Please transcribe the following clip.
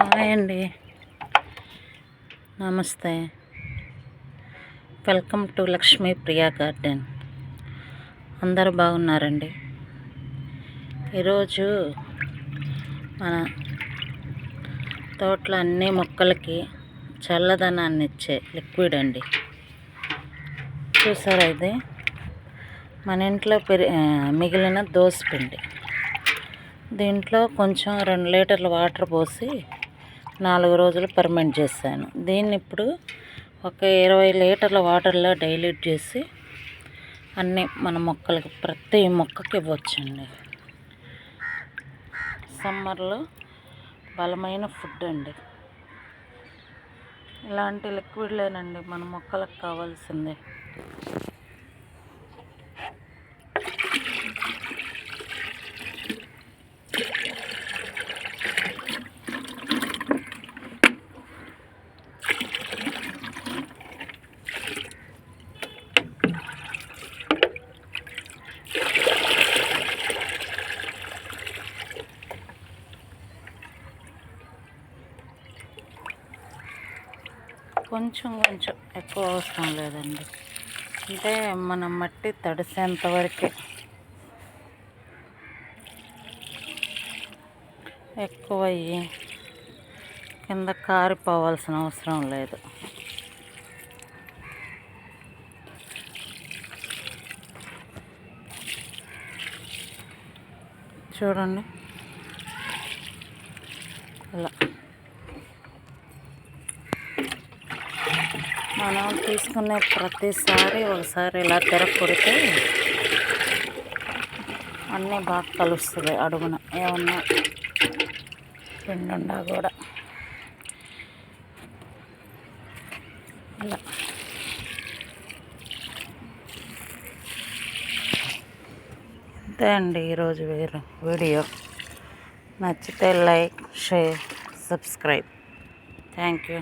Hi అండి, నమస్తే. Welcome to Lakshmi Priya garden. అందరూ బాగున్నారండి. ఈరోజు మన తోటలో అన్ని మొక్కలకి చల్లదనాన్ని ఇచ్చే లిక్విడ్ అండి. చూసారా, ఇది మన ఇంట్లో మిగిలిన దోసపిండి. దీంట్లో కొంచెం 2 లీటర్ల వాటర్ పోసి 4 రోజులు ఫర్మెంట్ చేశాను. దీన్ని ఇప్పుడు ఒక 20 లీటర్ల వాటర్లో డైల్యూట్ చేసి అన్నీ మన మొక్కలకి, ప్రతి మొక్కకి ఇవ్వచ్చండి. సమ్మర్లో బలమైన ఫుడ్ అండి. ఇలాంటి లిక్విడ్లేనండి మన మొక్కలకు కావాల్సిందే. కొంచెం ఎక్కువ అవసరం లేదండి. అంటే మన మట్టి తడిసేంత వరకే, ఎక్కువయ్యి కింద కారిపోవాల్సిన అవసరం లేదు. చూడండి, ఇలా మనం తీసుకునే ప్రతిసారి ఒకసారి ఇలా తిరగకొడితే అన్నీ బాగా కలుస్తుంది. అడుగున ఏమన్నా పిండుండా కూడా ఇలా. అంతే అండి ఈరోజు వీడియో. నచ్చితే like, share, subscribe. Thank you.